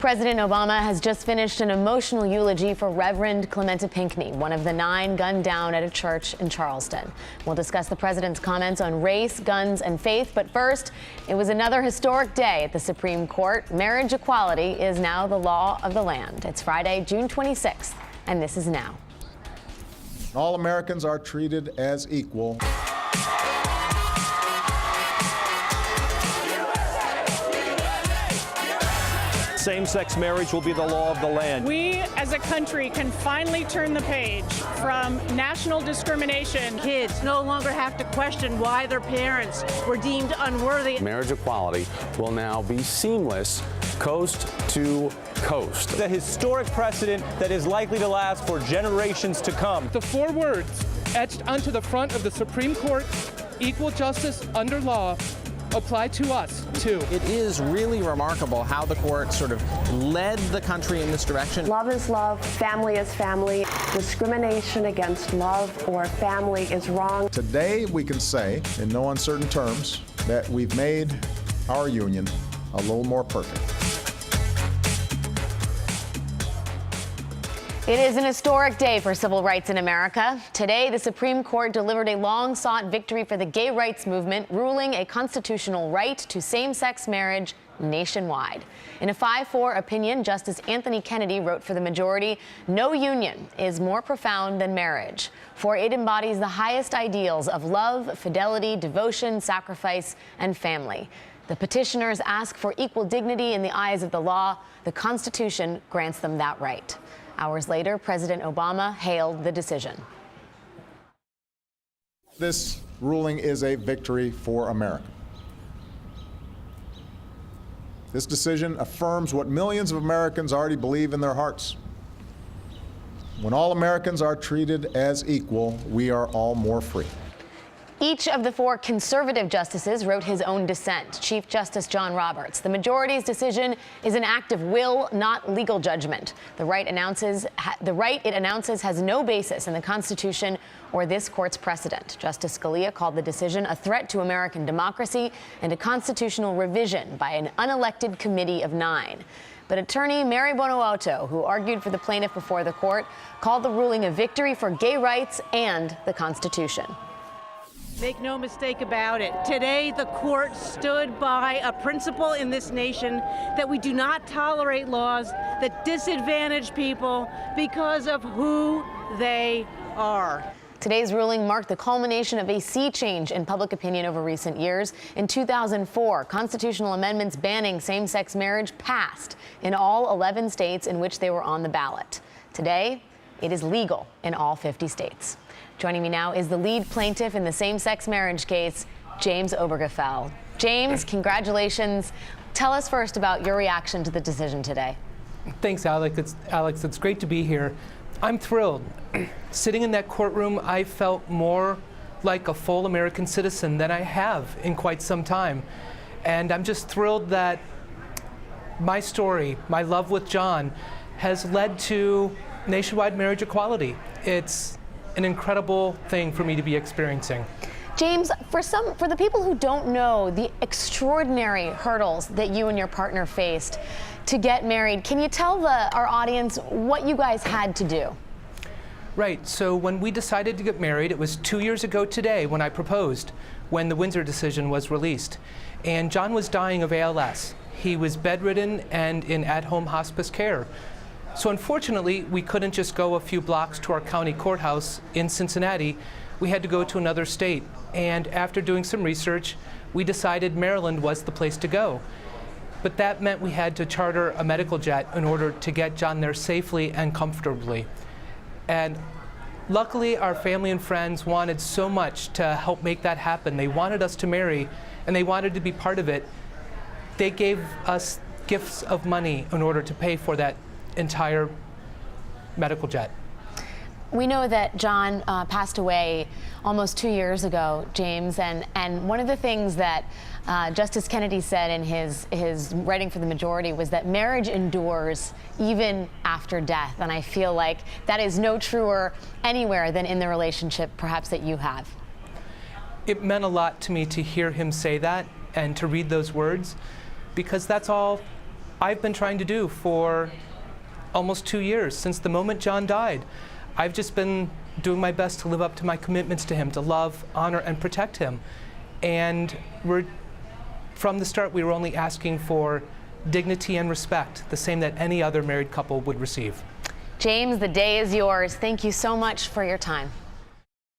President Obama has just finished an emotional eulogy for Reverend Clementa Pinckney, one of the 9 gunned down at a church in Charleston. We'll discuss the president's comments on race, guns, and faith. But first, it was another historic day at the Supreme Court. Marriage equality is now the law of the land. It's Friday, June 26th, and this is Now. All Americans are treated as equal. Same-sex marriage will be the law of the land. We, as a country, can finally turn the page from national discrimination. Kids no longer have to question why their parents were deemed unworthy. Marriage equality will now be seamless coast to coast. The historic precedent that is likely to last for generations to come. The 4 words etched onto the front of the Supreme Court, equal justice under law, apply to us, too. It is really remarkable how the court sort of led the country in this direction. Love is love, family is family. Discrimination against love or family is wrong. Today, we can say, in no uncertain terms, that we've made our union a little more perfect. It is an historic day for civil rights in America. Today, the Supreme Court delivered a long-sought victory for the gay rights movement, ruling a constitutional right to same-sex marriage nationwide. In a 5-4 opinion, Justice Anthony Kennedy wrote for the majority, "No union is more profound than marriage, for it embodies the highest ideals of love, fidelity, devotion, sacrifice, and family. The petitioners ask for equal dignity in the eyes of the law. The Constitution grants them that right." Hours later, President Obama hailed the decision. This ruling is a victory for America. This decision affirms what millions of Americans already believe in their hearts. When all Americans are treated as equal, we are all more free. Each of the 4 conservative justices wrote his own dissent. Chief Justice John Roberts. The majority's decision is an act of will, not legal judgment. The right it announces has no basis in the Constitution or this court's precedent. Justice Scalia called the decision a threat to American democracy and a constitutional revision by an unelected committee of 9. But attorney Mary Bonoauto, who argued for the plaintiff before the court, called the ruling a victory for gay rights and the Constitution. Make no mistake about it. Today, the court stood by a principle in this nation that we do not tolerate laws that disadvantage people because of who they are. Today's ruling marked the culmination of a sea change in public opinion over recent years. In 2004, constitutional amendments banning same-sex marriage passed in all 11 states in which they were on the ballot. Today, it is legal in all 50 states. Joining me now is the lead plaintiff in the same-sex marriage case, James Obergefell. James, congratulations. Tell us first about your reaction to the decision today. Thanks, Alex. It's great to be here. I'm thrilled. Sitting in that courtroom, I felt more like a full American citizen than I have in quite some time. And I'm just thrilled that my story, my love with John, has led to nationwide marriage equality. It's an incredible thing for me to be experiencing. James, for the people who don't know the extraordinary hurdles that you and your partner faced to get married, can you tell our audience what you guys had to do? Right, so when we decided to get married, it was 2 years ago today when I proposed, when the Windsor decision was released. And John was dying of ALS. He was bedridden and in at-home hospice care. So unfortunately, we couldn't just go a few blocks to our county courthouse in Cincinnati. We had to go to another state. And after doing some research, we decided Maryland was the place to go. But that meant we had to charter a medical jet in order to get John there safely and comfortably. And luckily, our family and friends wanted so much to help make that happen. They wanted us to marry, and they wanted to be part of it. They gave us gifts of money in order to pay for that entire medical jet. We know that John passed away almost 2 years ago, James, and one of the things that Justice Kennedy said in his writing for the majority was that marriage endures even after death, and I feel like that is no truer anywhere than in the relationship perhaps that you have. It meant a lot to me to hear him say that and to read those words, because that's all I've been trying to do for almost 2 years, since the moment John died. I've just been doing my best to live up to my commitments to him, to love, honor, and protect him. And from the start, we were only asking for dignity and respect, the same that any other married couple would receive. James, the day is yours. Thank you so much for your time.